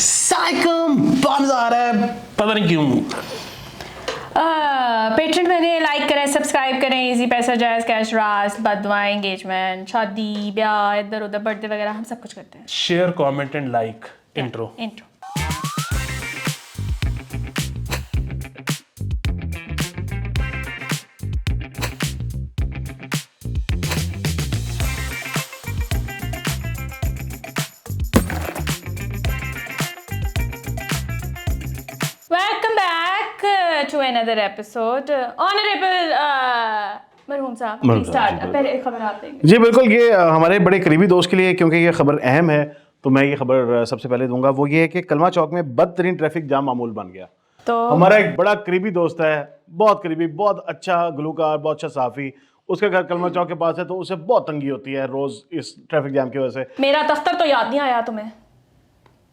साइकम बहुत आ रहा है, पता नहीं क्यों। पेट्रेन बने, लाइक करें, सब्सक्राइब करें। इजी पैसा, जायज, कैश, रास, बदवा, एंगेजमेंट, शादी, ब्याह, इधर उधर, बर्थडे वगैरह हम सब कुछ करते हैं। Share, comment and like. Intro. Welcome back to another episode. Honourable मरहूम साहब, प्लीज स्टार्ट। पहले खबर आप देंगे। जी बिल्कुल, ये हमारे बड़े करीबी दोस्त के लिए, क्योंकि ये खबर अहम है, तो मैं ये खबर सबसे पहले दूंगा। वो ये है कि कलमा चौक में बदतरीन ट्रैफिक जाम मामूल बन गया। तो हमारा एक बड़ा करीबी दोस्त है, बहुत करीबी, बहुत अच्छा गुलूकार, बहुत अच्छा साफी, उसके घर कलमा चौक के पास है, तो उसे बहुत तंगी होती है रोज इस ट्रैफिक जाम की वजह से। मेरा दफ्तर तो याद नहीं आया तुम्हें?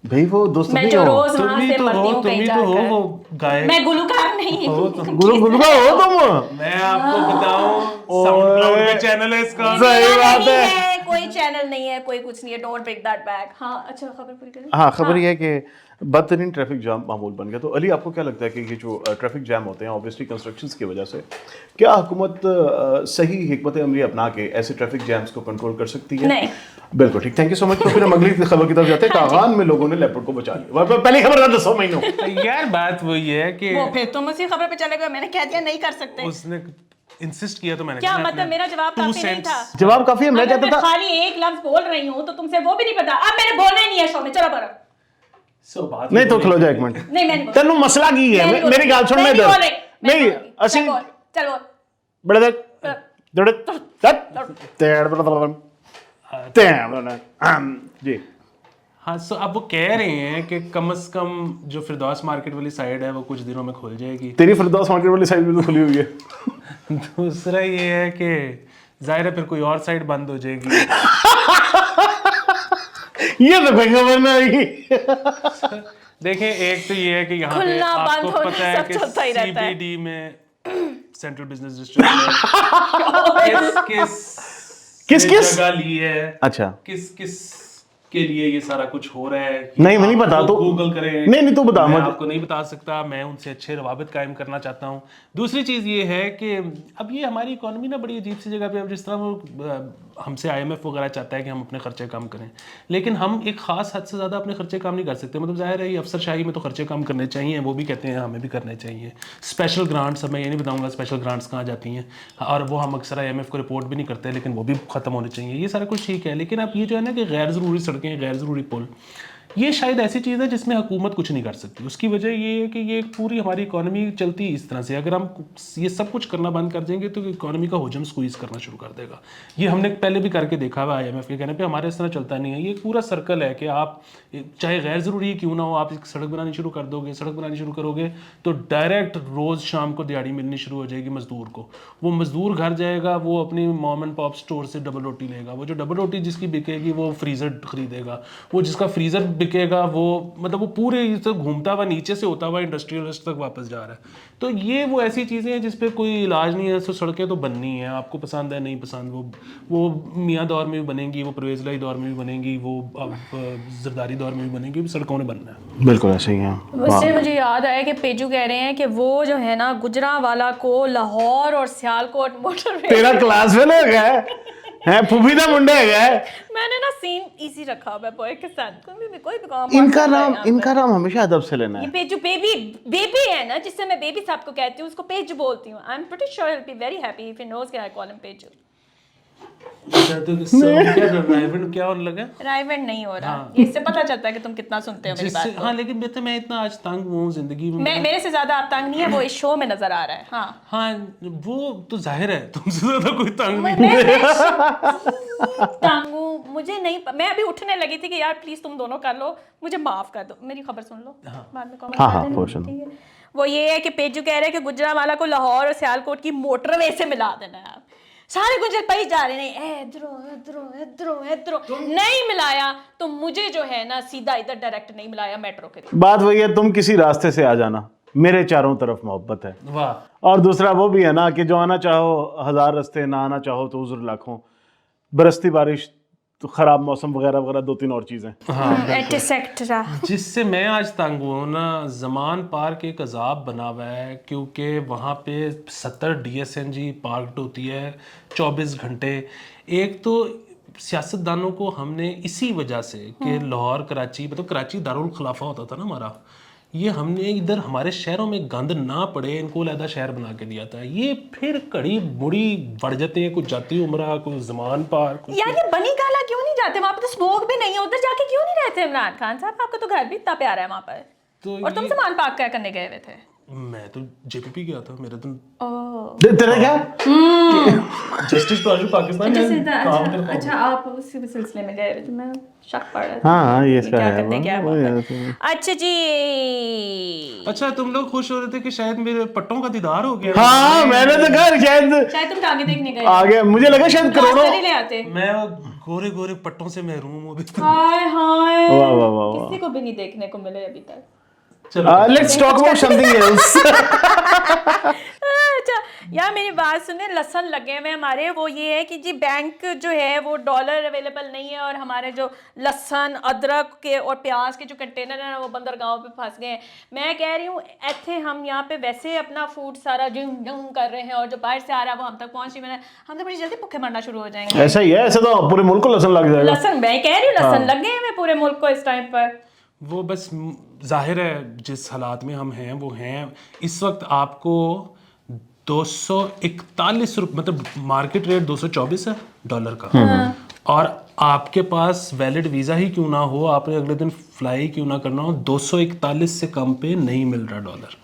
भाई वो दोस्त मैं नहीं जो हो, रोज तुम वहां ही से तो मरती हो, हूँ तुम कहीं ही तो हो जाकर। वो गायक। मैं गुलूकार नहीं हूँ। गुलूकार हो तुम। मैं आपको बताऊं, साउंडक्लाउड पे चैनल है इसका। सही मेरा बात नहीं है। कोई चैनल नहीं है, कोई कुछ नहीं है। Don't break that back. हाँ अच्छा, खबर पूरी करें। हाँ, खबर यह है कि बदतरीन ट्रैफिक जाम मामूल बन गया। तो अली, आपको क्या लगता है कि ये जो ट्रैफिक जैम होते हैं ऑब्वियसली कंस्ट्रक्शंस की वजह से, क्या हुकूमत सही हिकमत अमली अपना के ऐसे ट्रैफिक जैम्स को कंट्रोल कर सकती है? नहीं। बिल्कुल ठीक, थैंक यू सो मच। तो फिर हम अगली खबर की तरफ जाते हैं। कागान में लोगों ने लेपर्ड को बचा लिया। पहली खबर था 200 महीनों। यार बात वही है कि वो फिर तुम उसी खबर पे चले गए। मैंने कह दिया नहीं कर सकते। उसने इंसिस्ट किया तो मैंने क्या कहा, मतलब? मैं मेरा जवाब two काफी नहीं cents। था। जवाब काफी है। मैं अगर कहता मैं था खाली एक लफ्ज बोल रही हूँ तो तुमसे वो भी नहीं पता। अब मैंने बोलना ही नहीं है शो में। चलो बरो। So, बात नहीं तो वही खलो है। जा एक मिनट। नहीं मैं नहीं तेनू मसला की है? मेरी गाल सुन ले इधर। नहीं असि चलो बड़े देर दड़े जी। हाँ, सो अब वो कह रहे हैं कि कम से कम जो फिरदौस मार्केट वाली साइड है वो कुछ दिनों में खुल जाएगी। तेरी फिरदौस मार्केट वाली साइड भी तो खुली हुई है। दूसरा ये है कि जाहिर है फिर कोई और साइड बंद हो जाएगी। ये तो कोई खबर नहीं। देखें, एक तो ये है कि यहाँ पे खुलना, बंद आपको होना, पता है सब कि चलता ही रहता है। CBD में सेंट्रल बिजनेस डिस्ट्रिक्ट किस किस जगह ली है, अच्छा किस किस के लिए ये सारा कुछ हो रहा है। नहीं, मैं नहीं बता तो गूगल करें। नहीं तू बता मैं मुझे। आपको नहीं बता सकता। मैं उनसे अच्छे रवाबित कायम करना चाहता हूँ। दूसरी चीज़ ये है कि अब ये हमारी इकोनॉमी ना बड़ी अजीब सी जगह पे, अब जिस तरह वो हमसे IMF वगैरह चाहता है कि हम अपने खर्चे कम करें, लेकिन हम एक खास हद से ज़्यादा अपने खर्चे कम नहीं कर सकते। मतलब ज़ाहिर है ये अफसरशाही में तो खर्चे कम करने चाहिए, वो भी कहते हैं हमें भी करने चाहिए। स्पेशल ग्रांट्स, अब मैं ये नहीं बताऊँगा स्पेशल ग्रांट्स कहाँ जाती हैं, और वो हम अक्सर IMF को रिपोर्ट भी नहीं करते, लेकिन वो भी ख़त्म होने चाहिए। ये सारा कुछ ठीक है, लेकिन अब ये जो है ना कि गैर ज़रूरी सड़कें, गैर ज़रूरी पुल, ये शायद ऐसी चीज़ है जिसमें हुकूमत कुछ नहीं कर सकती। उसकी वजह ये है कि ये पूरी हमारी इकोनॉमी चलती है इस तरह से। अगर हम ये सब कुछ करना बंद कर देंगे तो इकोनॉमी का हुजम स्क्वीज करना शुरू कर देगा। ये हमने पहले भी करके देखा हुआ IMF के कहने पे। हमारे इस तरह चलता नहीं है। ये पूरा सर्कल है कि आप चाहे गैर ज़रूरी क्यों ना हो, आप एक सड़क बनानी शुरू कर दोगे, सड़क बनानी शुरू करोगे तो डायरेक्ट रोज़ शाम को दिहाड़ी मिलनी शुरू हो जाएगी मज़दूर को। वो मज़दूर घर जाएगा, वो अपनी मॉम एंड पॉप स्टोर से डबल रोटी लेगा। वो जो डबल रोटी जिसकी बिकेगी वो फ्रीज़र खरीदेगा। वो जिसका फ्रीज़र बिकेगा वो मतलब वो पूरे से घूमता हुआ नीचे से होता हुआ इंडस्ट्रियलिस्ट तक वापस जा रहा है। तो ये वो ऐसी चीज़ें हैं जिस पे कोई इलाज नहीं है। तो सड़कें तो बननी है, आपको पसंद है नहीं पसंद, वो मियाँ दौर में भी बनेंगी, वो परवेज़ लाई दौर में भी बनेंगी, वो अब जरदारी दौर में भी बनेंगी, सड़कों ने बनना है। बिल्कुल ऐसे ही है। उससे मुझे याद आया कि पेजू कह रहे हैं कि वो जो है ना गुजरांवाला को लाहौर और सियालकोट मोटरवे। तेरा क्लास फेल हो गया है फूफी दा मुंडा है। मैंने ना सीन इजी रखा हुआ है बॉय के साथ। कोई भी काम इनका नाम हमेशा अदब से लेना ये है। पेजू बेबी है ना, जिससे मैं बेबी साहब को कहती हूँ, उसको पेजू बोलती हूँ। I am pretty sure he will be very happy if he knows that I call him Peju. क्या होने लगा? राइवेंट नहीं हो रहा। इससे पता चलता है कि तुम कितना सुनते हो मेरी बात को। हाँ, लेकिन मैं इतना आज तंग हूँ जिंदगी में। मेरे से ज्यादा आप तंग नहीं है, वो इस शो में नजर आ रहा है। हाँ, वो तो जाहिर है तुमसे ज्यादा कोई तंग नहीं। तंग हूँ, मुझे नहीं। मैं अभी उठने लगी थी कि यार प्लीज तुम दोनों कर लो, मुझे माफ कर दो। मेरी खबर सुन लो, बाद में कमेंट कर देना, ठीक है? वो ये है कि पेजू कह रहे हैं कि गुजरांवाला को लाहौर और सियालकोट की मोटरवे से मिला देना है। सारे गुजर पई जा रहे हैं, इधरों नहीं मिलाया तो मुझे जो है ना सीधा इधर डायरेक्ट नहीं मिलाया मेट्रो के लिए। बात वही है, तुम किसी रास्ते से आ जाना, मेरे चारों तरफ मोहब्बत है। वाह। और दूसरा वो भी है ना कि जो आना चाहो 1000 रास्ते, ना आना चाहो तो उज़्र लाखों। बरसती बारिश तो खराब मौसम वगैरह वगैरह 2-3 और चीजें। एटसेट्रा। जिससे मैं आज तंग हुआ ना, ज़मान पार्क एक अजाब बना हुआ है, क्योंकि वहाँ पे 70 DSNG पार्कड होती है 24 घंटे। एक तो सियासतदानों को हमने इसी वजह से कि लाहौर कराची, मतलब कराची दारुल खिलाफा होता था ना हमारा, ये हमने इधर हमारे शहरों में गंद ना पड़े, इनको अलहदा शहर बना के दिया था। ये फिर कड़ी मुड़ी बढ़ जाते हैं, कुछ जाती उम्रा, कुछ ज़मान पार्क। यार ये बनी काला क्यों नहीं जाते वहाँ पे? तो स्मोक भी नहीं है उधर, जाके क्यों नहीं रहते इमरान खान साहब? आपका तो घर भी इतना प्यारा है वहाँ पर। तो और तुम ज़मान पार्क क्या करने गए हुए थे? मैं तो JPP गया था, मेरे तो तेरा क्या जस्टिस पार्टी पाकिस्तान में काम करता हूं। अच्छा, आप उसी सिलसिले में गए हुए थे, मैं शक पड़ रहा था। हाँ ये इसका क्या है करते क्या वो वहाँ पर? अच्छा जी। अच्छा, तुम लोग खुश हो रहे थे कि शायद मेरे पट्टों का दीदार हो गया। हाँ मैंने तो कहा शायद शायद तुम टांगे देखने गए आ गया, मुझे लगा शायद करोड़ों। प्लास्टर ही ले आते। मैं वो गोरे गोरे पट्टों से महरूम हूँ अभी। हाय हाय, वाह वाह वाह वाह। किसी को भी नहीं देखने को मिले अभी तक। Let's talk about something else. अच्छा यार मेरी बात सुने, लहसन लगे हुए हमारे, वो ये है कि जी बैंक जो है वो डॉलर अवेलेबल नहीं है, और हमारे जो लहसन अदरक के और प्याज के जो कंटेनर हैं वो बंदरगाहों पे फंस गए हैं। मैं कह रही हूँ ऐसे हम यहाँ पे वैसे अपना फूड सारा जुम जुम कर रहे हैं, और जो बाहर से आ रहा है वो हम तक पहुँच नहीं रहा है, हम तो बड़ी जल्दी भूखे मरना शुरू हो जाएंगे। ऐसा ही है, ऐसे तो पूरे मुल्क को लहसन लग जाएगा। लहसन, मैं कह रही हूँ लहसन लग गए हैं पूरे मुल्क को इस टाइम पर। वो बस जाहिर है जिस हालात में हम हैं वो हैं। इस वक्त आपको 241 रुपये, मतलब मार्केट रेट 224 है डॉलर का, और आपके पास वैलिड वीज़ा ही क्यों ना हो, आपने अगले दिन फ्लाई क्यों ना करना हो, 241 से कम पे नहीं मिल रहा डॉलर।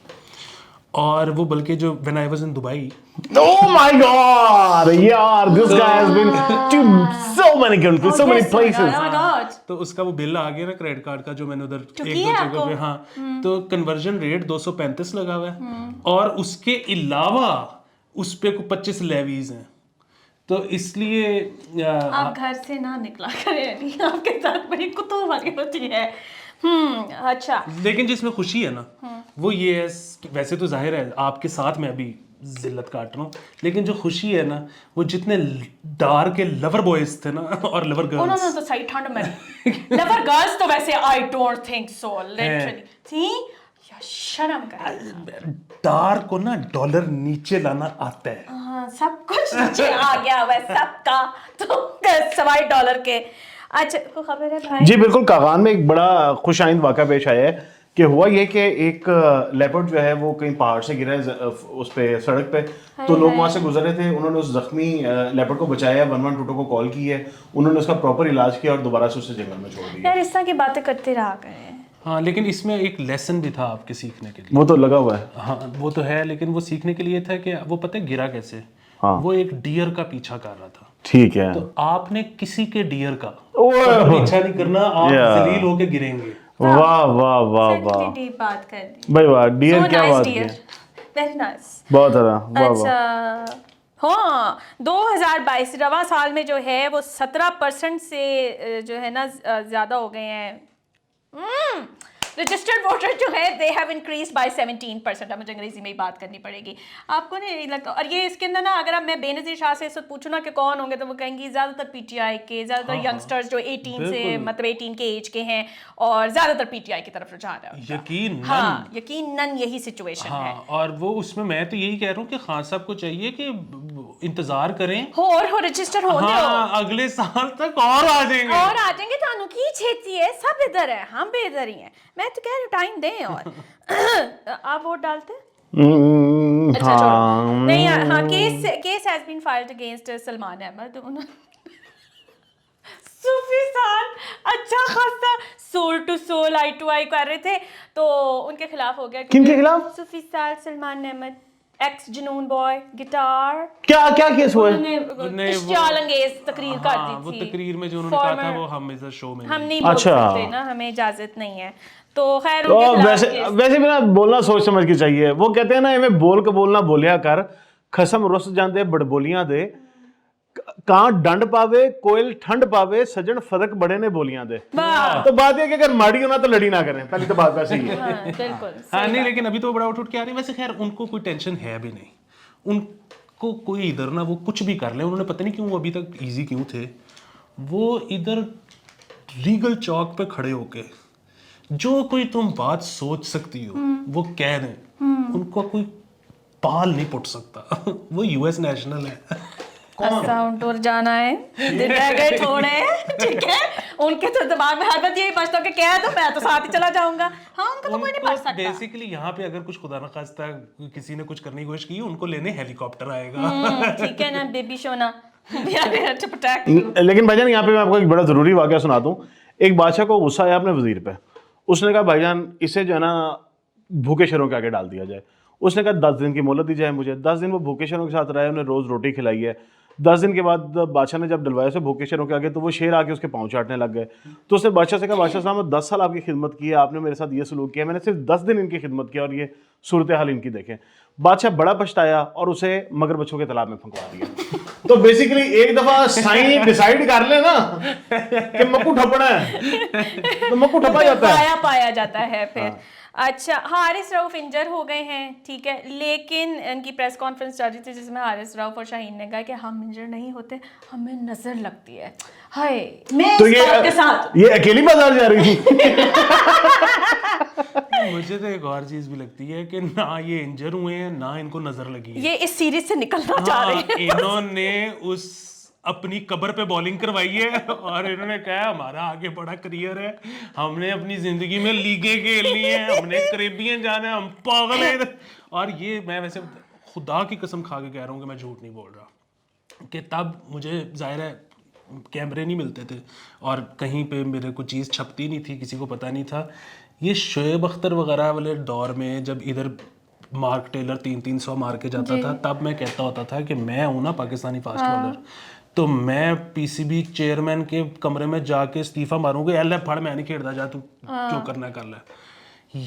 और वो बल्कि जो when I was in Dubai, Oh my God! यार, this guy has been to so many countries, so many places. Oh my God. तो उसका वो बिल आ गया ना क्रेडिट कार्ड का, जो मैंने उधर एक चुकी दो है जगह आपको? पे, हाँ, तो कन्वर्जन रेट 235 लगा हुआ है, और उसके अलावा उस पे को 25 लेवीज हैं। तो इसलिए आप घर से ना निकला करें अभी, आपके साथ बड़ी कुतूहल वाली होती है। अच्छा। लेकिन जिसमें खुशी है ना वो ये है कि वैसे तो जाहिर है आपके साथ मैं अभी जिल्लत काट रहा हूँ, लेकिन जो खुशी है ना वो जितने डार के लवर बॉयज थे ना और लवर गर्ल्स, उन्होंने तो सही ठंड में लवर गर्ल्स तो वैसे I don't think so literally थी या शर्म कर। डार को ना डॉलर नीचे लाना आता है। हाँ, सब कुछ नीचे आ गया हुआ है सबका, तो सवाई डॉलर के। अच्छा को खबर है भाई? जी बिल्कुल, कागान में एक बड़ा खुशाइंद वाक़ा पेश आया है कि हुआ ये कि एक लेपर्ड जो है वो कहीं पहाड़ से गिरा है उस पे सड़क पे, तो लोग वहाँ से गुजर रहे थे, उन्होंने उस जख्मी लेपर्ड को बचाया, 112 को कॉल की है, उन्होंने उसका प्रॉपर इलाज किया और दोबारा से उसे जंगल में छोड़ दिया। यार इस तरह की बातें करते रहा करें। हाँ, लेकिन इसमें एक लेसन भी था आपके सीखने के लिए। वो तो लगा हुआ है। हाँ वो तो है, लेकिन वो सीखने के लिए था कि वो पता है गिरा कैसे। हाँ। वो एक डियर का पीछा कर रहा था। ठीक है। तो आपने किसी के डियर का ओह, पीछा नहीं करना, आप Yeah. जलील होके गिरेंगे। वाह वाह वाह वाह डीप बात कर दी भाई, वाह डियर, क्या बात है, वेरी नाइस। बहुत ज़्यादा, वाह वाह। अच्छा हाँ, 2022 रवा साल में जो है वो 17% से जो है ना ज़्यादा हो गए हैं रजिस्टर्ड वोटर जो है, दे हैव इंक्रीज बाय 17%। अब मुझे अंग्रेजी में ही बात करनी पड़ेगी, आपको नहीं लगता? और ये इसके अंदर ना अगर अब मैं बेनज़ीर शाह से पूछूँ ना कि कौन होंगे, तो वो कहेंगी ज़्यादातर PTI के, ज़्यादातर यंगस्टर्स जो 18 से मतलब 18 के एज के हैं, और ज़्यादातर PTI की तरफ रुझान है उनका। यकीन हाँ, यकीनन यही सिचुएशन है। हाँ, और वो उसमें मैं तो यही कह रहा हूँ कि खान साहब को चाहिए कि इंतजार करें, हो रजिस्टर हो हाँ, अगले साल तक और आ जाएंगे। और आ जाएंगे। थानू की छेती है, सब इधर है, हम भी इधर ही हैं। मैं तो कह रही हूँ टाइम दें। और आप वोट डालते हैं? अच्छा छोड़ो, नहीं हाँ, case has been filed against Salman Ahmed. सूफी साल अच्छा खासा soul to soul, eye to eye कर रहे थे, तो उनके खिलाफ हो गया। किनके खिलाफ? सूफी साल, सलमान अहमद, एक्स जुनून बॉय, गिटार। क्या क्या केस हुआ है? नहीं, इश्तियाल-अंगेज तकरीर कर दी थी। वो तकरीर में जो उन्होंने कहा था वो हम इस शो में हम नहीं बोल सकते ना, हमें इजाजत नहीं है, तो खैर तो उनके वैसे खिलाफ वैसे भी ना बोलना सोच समझ के चाहिए। वो कहते हैं ना, इन्हें बोल के बोलना बोलिया कर, खसम रुस जाते बड़बोलियां दे, कां डंड पावे कोयल ठंड पावे, सजन फर्क बड़े ने बोलियां दे। तो बात है कि अगर माड़ी होना तो लड़ी ना करें, पहली तो बात वैसे ही है। हाँ, बिल्कुल हाँ नहीं, लेकिन अभी तो बड़ा उठ के आ रही है। वैसे खैर उनको कोई टेंशन है भी नहीं, उनको कोई इधर ना वो कुछ भी कर ले, उन्होंने पता नहीं क्यों वो अभी तक इजी क्यों थे, वो इधर रीगल चौक पे खड़े होके जो कोई तुम बात सोच सकती हो वो कह दें, उनको कोई बाल नहीं पुट सकता। वो यूएस नेशनल है। साउंड टूर जाना है, दिन रह गए थोड़े, ठीक है। उनके तो दिमाग में हर बात यही बचता कि कह दो मैं तो साथ ही चला जाऊंगा। हाँ, उनको तो कोई नहीं पढ़ सकता। बेसिकली यहाँ पे अगर कुछ खुदा न खास्ता किसी ने कुछ करने की कोशिश की, उनको लेने हेलीकॉप्टर आएगा। ठीक है ना baby Shona. to protect you. लेकिन भाईजान यहाँ पे मैं आपको एक बड़ा ज़रूरी वाक़या सुनाता हूँ। एक बादशाह को गुस्सा आया अपने वज़ीर पे। उसने कहा भाईजान इसे जो है ना भूखे शेरों के आगे डाल दिया जाए। उसने कहा 10 दिन की मोहलत दी जाए मुझे। 10 दिन वो भूखे शेरों के साथ रहा है, उन्हें रोज़ रोटी खिलाई है। 10 दिन के बाद बादशाह ने जब डलवाया उसे भूखे शेरों के आगे, तो वो शेर आके उसके पाँव चाटने लग गए। तो उसने बादशाह से कहा बादशाह साहब 10 साल आपकी खिदमत की है, आपने मेरे साथ ये सलूक किया, मैंने सिर्फ 10 दिन इनकी खिदमत किया और ये सूरत हाल इनकी देखें। बादशाह बड़ा पछताया और उसे मगरमच्छों के तालाब में फंकवा दिया। तो बेसिकली एक दफा साईं डिसाइड कर ले ना कि मक्कू ठपना है तो मक्कू ठपा जाता है, पाया जाता है फिर। अच्छा, हारिस रऊफ इंजर हो गए हैं, ठीक है, लेकिन इनकी प्रेस कॉन्फ्रेंस चल रही थी जिसमें हारिस रऊफ और शाहीन ने कहा कि हम इंजर नहीं होते, हमें नजर लगती है। हाय, मैं तो इस बात के साथ ये अकेली बाजार जा रही थी। मुझे तो एक और चीज भी लगती है कि ना ये इंजर हुए हैं ना इनको नजर लगी है। ये इस सीरीज से निकलना चाह रहे हैं। इन्होंने उस अपनी कब्र पे बॉलिंग करवाई है और इन्होंने कहा हमारा आगे बड़ा करियर है, हमने अपनी जिंदगी में लीगें खेलनी है, हमने कैरेबियन जाना है, हम पागल हैं। और ये मैं वैसे खुदा की कसम खा के कह रहा हूँ कि मैं झूठ नहीं बोल रहा कि तब मुझे जाहिर है कैमरे नहीं मिलते थे और कहीं पे मेरे को चीज़ छपती नहीं थी, किसी को पता नहीं था। ये शोएब अख्तर वगैरह वाले दौर में जब इधर मार्क टेलर 300 मार के जाता था, तब मैं कहता होता था कि मैं हूँ ना पाकिस्तानी फास्ट बॉलर, तो मैं पीसीबी चेयरमैन के कमरे में जाके इस्तीफा मारूंगा, एल फड़ मैं नहीं खेलता, जा तू जो करना कर ले।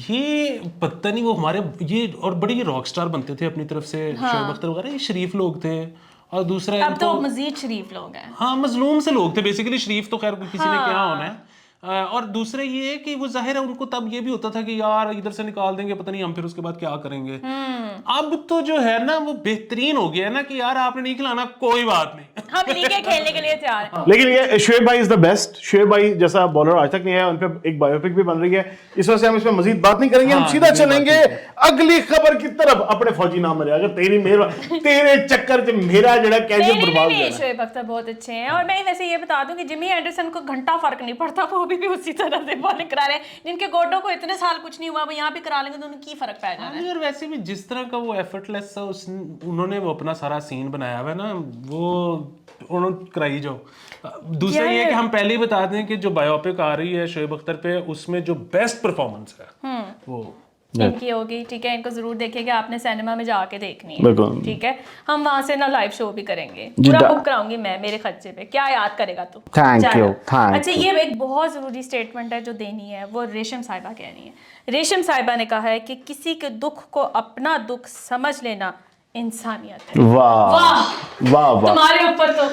ये पता नहीं वो हमारे ये और बड़े ये रॉक स्टार बनते थे अपनी तरफ से, शोएब अख्तर वगैरह, ये शरीफ लोग थे। और दूसरा अब तो मजीद शरीफ लोग हैं। हाँ, मजलूम से लोग थे बेसिकली, शरीफ तो खैर किसी ने क्या होना है। और दूसरे ये है कि वो जाहिर है उनको तब ये भी होता था कि यार इधर से निकाल देंगे, पता नहीं हम फिर उसके बाद क्या करेंगे। अब तो जो है ना वो बेहतरीन हो गया है ना कि यार आपने नहीं खिलाना कोई बात नहीं, हम लीगे खेलने के लिए तैयार हैं। लेकिन ये शोएब भाई इज द बेस्ट। शोएब भाई जैसा बॉलर आज तक नहीं है, उन पे एक बायोपिक भी बन रही है, इस वजह से हम इसमें मजीद बात नहीं करेंगे। हम सीधा चलेंगे अगली खबर की तरफ। अपने फौजी नाम मरे, अगर तेरी मेहरबानी तेरे चक्कर से मेरा जड़ा कैसे बर्बाद नहीं, शोएब अख्तर बहुत अच्छे हैं। और मैं वैसे ये बता दूं कि जिमी एंडरसन को घंटा फर्क नहीं पड़ता, वो भी उसी तरह से बॉलिंग करा रहे हैं। जिनके गोडों को इतने साल कुछ नहीं हुआ, वो यहाँ भी करा लेंगे तो उन्हें की फर्क पड़ जाना है। और वैसे भी जिस तरह का वो एफर्टलेस सा उन्होंने वो अपना सारा सीन बनाया हुआ है ना, वो उन्होंने कराई जाओ। दूसरा ये है कि हम पहले ही बता दें कि जो बायोपिक आ रही है शोएब अख्तर पे, उसमें जो बेस्ट परफॉर्मेंस है वो इनकी होगी, ठीक है। इनको जरूर देखिएगा, आपने सिनेमा में जाके देखनी है, ठीक है। हम वहां से ना लाइव शो भी करेंगे, पूरा बुक कराऊंगी मैं मेरे खर्चे पे। क्या याद करेगा तू? Thank you. अच्छा, ये एक बहुत जरूरी स्टेटमेंट है जो देनी है, वो रेशम साहिबा कह रही है। रेशम साहिबा ने कहा है कि किसी के दुख को अपना दुख समझ लेना इंसानियत है। वाह वाह वाह, तुम्हारे ऊपर तो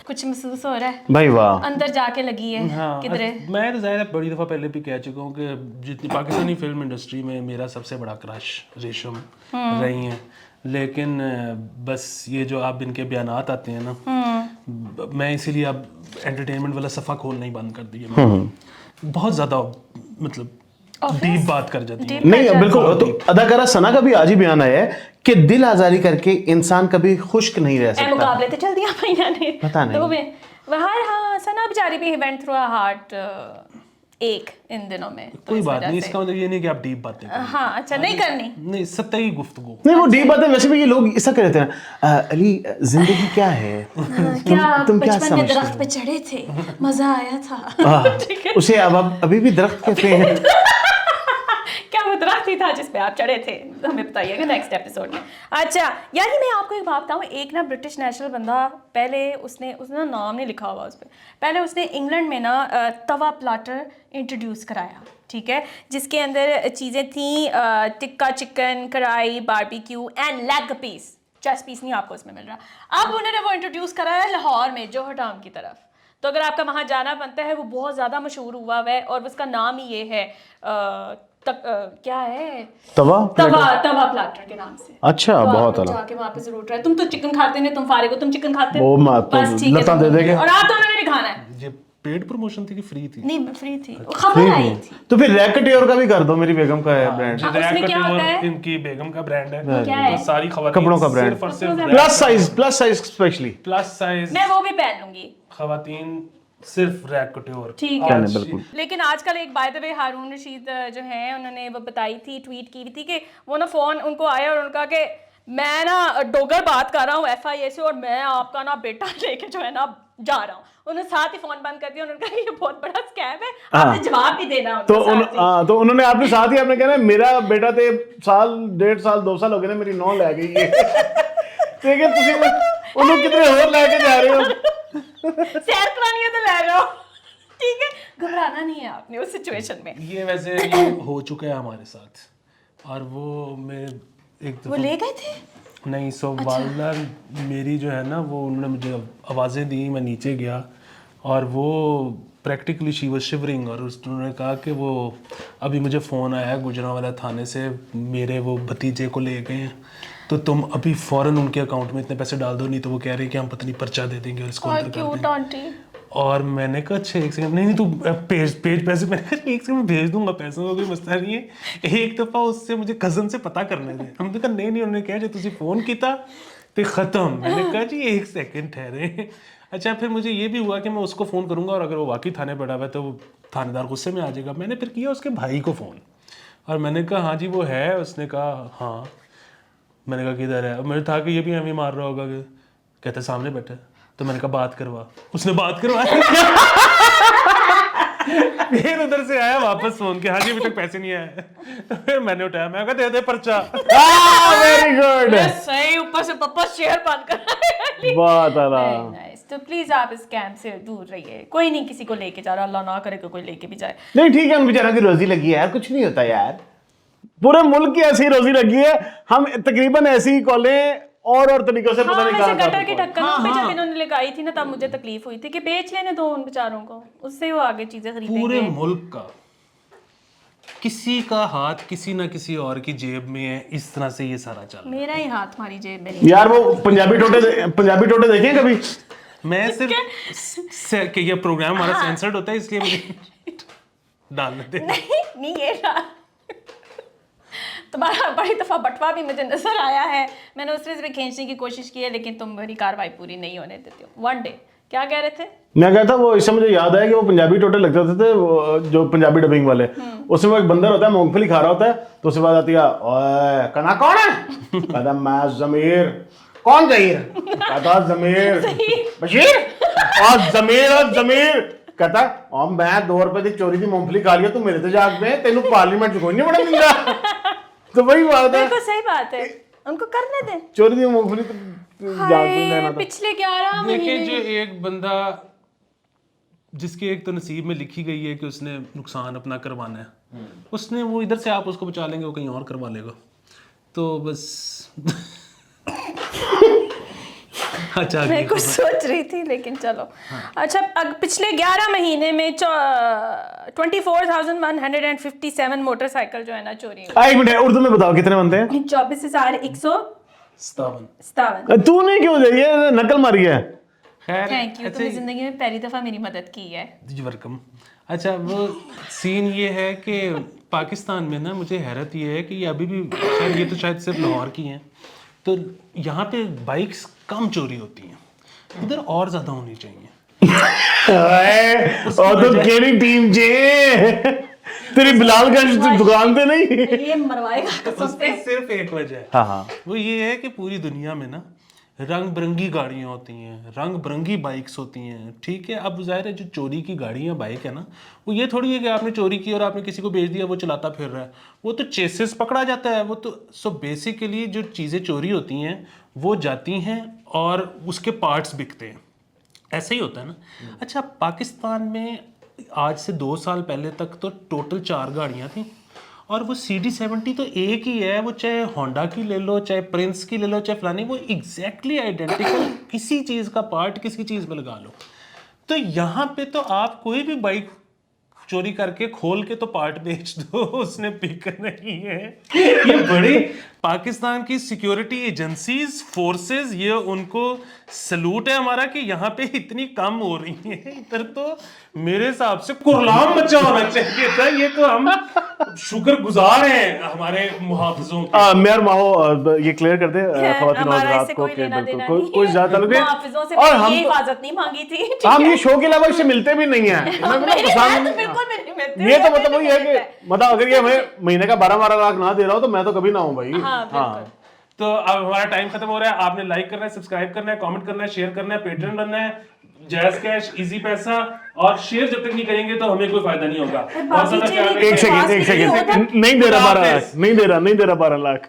कुछ महसूस हो रहा है भाई, वाह, अंदर जाके लगी है। हाँ, किधरे मैं तो ज़ाहिर है बड़ी दफ़ा पहले भी कह चुका हूँ कि जितनी पाकिस्तानी फिल्म इंडस्ट्री में मेरा सबसे बड़ा क्रश रेशम रही हैं, लेकिन बस ये जो आप इनके बयानात आते हैं ना, मैं इसीलिए अब एंटरटेनमेंट वाला सफ़ा खोलना ही बंद कर दिया। बहुत ज़्यादा मतलब डीप बात कर जाती है। नहीं बिल्कुल। तो अदाकारा सना का भी आज ही बयान आया है कि दिल आजारी करके इंसान कभी खुश्क नहीं रह सकता। मुकाबले तो चल दिया भैया ने, पता नहीं तो में हाँ, सना बेचारी भी वेंट थ्रू अ हार्ट एक इन दिनों में। तो कोई बात नहीं, इसका मतलब ये नहीं कि आप डीप बातें करें। हाँ, अच्छा, नहीं करनी, नहीं, सतही गुफ्तगू। नहीं, वो डीप बातें वैसे भी ये लोग ऐसा कहते हैं। अली जिंदगी क्या है, क्या तुम क्या बचपन में समझते दरख्त पे चढ़े थे, मजा आया था। ठीक है, उसे अब अभी भी दरख्त कहते हैं। क्या वो दरख्त ही था जिसपे आप चढ़े थे? हमें बताइएगा नेक्स्ट एपिसोड में। अच्छा, यानी मैं आपको एक बात बताऊँ, एक ना ब्रिटिश नेशनल बंदा, पहले उसने ना नाम नहीं लिखा हुआ उस पर, पहले उसने इंग्लैंड में ना तवा प्लाटर इंट्रोड्यूस कराया, ठीक है, जिसके अंदर चीज़ें थी tikka chicken, kadai, barbecue and leg piece. Chest piece नहीं आपको उसमें मिल रहा। अब उन्होंने वो इंट्रोड्यूस कराया लाहौर में, जोहर टाउन की तरफ। तो अगर आपका वहाँ जाना बनता है, वो बहुत ज़्यादा मशहूर हुआ है और उसका नाम ही ये है क्या है, तवा तवा प्लाटर के नाम से। अच्छा, तो बहुत आप आला। जाके वहाँ पे जरूर ट्राई। तुम तो चिकन खाते नहीं, तुम फारिग हो, तुम चिकन खाते हो, वो मत तो बस ठीक है, लता दे देंगे। और आप दोनों ने भी खाना है। ये पेड प्रमोशन थी कि फ्री थी? नहीं फ्री थी, वो खबर आई थी। तो फिर रैकेट्योर का भी कर दो, मेरी बेगम का है ब्रांड। जो उसमें क्या होता है? इनकी बेगम का ब्रांड है, क्या है? तो सारी खबर कपड़ों का brand. Plus size specially. Plus size मैं वो भी पहन लूंगी, खवातीन सिर्फ रैक कटोर। ठीक है। बिल्कुल। लेकिन आजकल एक बाय द वे हारून रशीद जो है, उन्होंने वो बताई थी, ट्वीट की थी कि वो ना फोन उनको आया और उनका कि मैं ना डोगर बात कर रहा हूँ FIA से, और मैं आपका ना बेटा लेके जो है ना जा रहा हूँ। उन्होंने साथ ही फोन बंद कर दिया। उन्होंने कहा ये बहुत बड़ा स्कैम है, आपने जवाब भी देना तो उनका। तो उन्होंने आपने साथ ही आपने कहना मेरा बेटा ते साल 1.5 साल 2 साल हो गए ना मेरी नौ ले गई है। ठीक है, ਤੁਸੀਂ ਉਹਨੂੰ ਕਿਤੇ ਹੋਰ ਲੈ ਕੇ ਜਾ ਰਹੇ ਹੋ। सैर करानी है तो ले जाओ, ठीक है, घबराना नहीं है आपने उस सिचुएशन में। ये वैसे ये हो चुका है हमारे साथ, और वो मैं एक वो ले गए थे। नहीं, सो वालदा मेरी जो है ना, वो उन्होंने मुझे आवाज़ें दी, मैं नीचे गया और वो प्रैक्टिकली शी वाज शिवरिंग, और उन्होंने कहा कि वो अभी मुझे फ़ोन आया है गुजरांवाला थाने से, मेरे वो भतीजे को ले गए हैं, तो तुम अभी फ़ौरन उनके अकाउंट में इतने पैसे डाल दो, नहीं तो वो कह रहे हैं कि हम पत्नी पर्चा दे देंगे और इसको अंदर कर देंगे। आंटी। और मैंने कहा अच्छा एक सेकंड, नहीं तू पेज पैसे, मैंने कहा एक सेकंड में भेज दूंगा पैसों का कोई मसला नहीं है, एक दफ़ा उससे मुझे कज़न से पता करने दे। हमने कहा नहीं उन्होंने कहा जो तुझे फ़ोन किया तो ख़त्म। मैंने कहा जी एक सेकंड ठहरे। अच्छा, फिर मुझे ये भी हुआ कि मैं उसको फ़ोन करूँगा और अगर वो वाकई थाने पड़ा हुआ है तो वो थानेदार गुस्से में आ जाएगा। मैंने फिर किया उसके भाई को फ़ोन और मैंने कहा हाँ जी वो है। उसने कहा हाँ। मैंने कहा किधर है? मैंने था कि ये भी हमें मार रहा होगा, कहते सामने बैठा। तो मैंने कहा बात करवा, उसने बात करवाया। फिर उधर से आया वापस फोन के, हाँ जी अभी तक पैसे नहीं आए। तो फिर मैंने उठाया, मैं कहा दे दे पर्चा। वेरी गुड, सही, ऊपर से पापा शेयर बंद कर। बहुत आला। नाइस। तो प्लीज आप इस स्कैम से दूर रहिए। कोई नहीं किसी को लेके जा रहा, अल्लाह ना करे कि कोई लेके भी जाए। नहीं ठीक है, उन बेचारों की रोजी लगी है यार, कुछ नहीं होता यार, पूरे मुल्क की ऐसी रोजी लगी है। हम तकरीबन ऐसी कॉलें और तरीकों से पता नहीं वैसे कहाँ गटर की ढक्कनों पे जब इन्होंने लगाई थी ना, तब मुझे तकलीफ हुई थी कि बेच लेने दो उन बेचारों को, उससे वो आगे चीजें खरीदेंगे। पूरे मुल्क का किसी का हाथ किसी ना किसी और की जेब में है, इस तरह से ये सारा चल रहा मेरा ही हाथ हमारी जेब में नहीं। यार। वो पंजाबी टोटे देखे कभी? मैं सिर्फ कि ये प्रोग्राम हमारा सेंसर्ड होता है इसलिए मुझे डालने दे। नहीं ये रहा। तुम्हारा बड़ी दफा बटवा भी मुझे नजर आया है, मैंने उस तरह से खींचने की कोशिश की है, लेकिन तुम मेरी कार्रवाई पूरी नहीं होने देते हो। वन डे क्या कह रहे थे? मैं कहता वो इससे मुझे याद आया कि वो पंजाबी टोटे लगते थे वो जो पंजाबी डबिंग वाले, उसमें वो एक बंदर होता है मूंगफली खा रहा होता है, तो उसके बाद आती है ओए कना कौन है? कहता मैं जमीर। कौन जहीर? कहता जमीर। बशीर और जमीर कहता और मैं 2 रुपए की चोरी की मूंगफली खा लिया, तू मेरे ते जाग में तेनू पार्लियामेंट च कोई नहीं बड़ा मिलता। तो वही बात है, बिल्कुल सही बात है, उनको करने दे। चोरी की मूंगफली तो जाग में लेना था। पिछले 11 देखिए महीने जो एक बंदा जिसके एक तो नसीब में लिखी गई है कि उसने नुकसान अपना करवाना है, उसने वो इधर से आप उसको बचा लेंगे, वो कहीं और करवा लेगा। तो बस अच्छा मैं कुछ सोच रही थी लेकिन चलो। अच्छा, पिछले 11 महीने में 24,157 मोटरसाइकिल जो है ना चोरी हुई। एक मिनट, उर्दू में बताओ कितने बनते हैं? 24,157। तूने क्यों ये नकल मारी है? खैर थैंक यू, तुमने जिंदगी में पहली दफा मेरी मदद की है। जी वेलकम। अच्छा वो सीन ये है कि पाकिस्तान में ना मुझे हैरत ये है कि ये अभी भी शायद, ये तो शायद सिर्फ लाहौर की हैं, तो यहाँ पे बाइक्स कम चोरी होती हैं, इधर और ज़्यादा होनी चाहिए। और तो केरी टीम जे तेरी बिलालगंज दुकान पे नहीं? ये मरवाएगा कसम से। सिर्फ एक वजह है, हाँ वो ये है कि पूरी दुनिया में ना रंग बिरंगी गाड़ियाँ होती हैं, रंग बिरंगी बाइक्स होती हैं, ठीक है। अब जाहिर है जो चोरी की गाड़ियाँ बाइक है ना, वो ये थोड़ी है कि आपने चोरी की और आपने किसी को बेच दिया वो चलाता फिर रहा है, वो तो चेसेस पकड़ा जाता है। वो तो सो बेसिकली जो चीज़ें चोरी होती हैं वो जाती हैं और उसके पार्ट्स बिकते हैं, ऐसे ही होता है ना। अच्छा, पाकिस्तान में आज से 2 साल पहले तक तो टोटल 4 गाड़ियाँ थी और वो CD70 तो एक ही है, वो चाहे होंडा की ले लो, चाहे प्रिंस की ले लो, चाहे फलानी, वो एग्जैक्टली आइडेंटिकल किसी चीज़ का पार्ट किसी चीज़ में लगा लो। तो यहाँ पे तो आप कोई भी बाइक चोरी करके खोल के तो पार्ट बेच दो, उसने पिक नहीं है। ये बड़े पाकिस्तान की सिक्योरिटी एजेंसीज फोर्सेस, ये उनको सलूट है हमारा कि यहाँ पे इतनी कम हो रही है। इधर तो मेरे हिसाब से कुरलाम मचा होना चाहिए था। ये तो हम शुक्रगुजार हैं हमारे मुहाफिजों के। मेयर माहो ये क्लियर कर दे ख्वातीन और हज़रात को कि बिल्कुल कोई ज्यादा ताल्लुक नहीं। मुहाफिजों से और मैंने हम ये इजाजत नहीं मांगी थी, ठीक हम है? ये शो के अलावा इससे मिलते भी नहीं है। बिल्कुल भी नहीं मिलते। ये तो मतलब वही है कि मतलब अगर ये हमें महीने का 12-12 लाख ना दे रहा हो तो मैं तो कभी ना हूं भाई। हाँ, बिल्कुल। तो अब हमारा टाइम खत्म हो रहा है। आपने लाइक करना है, सब्सक्राइब करना है, कमेंट करना है, शेयर करना है, पेट्रियन बनना है, जैज़ कैश, इजी पैसा, और शेयर जब तक नहीं करेंगे तो हमें कोई फायदा नहीं होगा। बहुत ज्यादा प्यार। एक सेकंड नहीं दे रहा 12 लाख, नहीं दे रहा 12 लाख।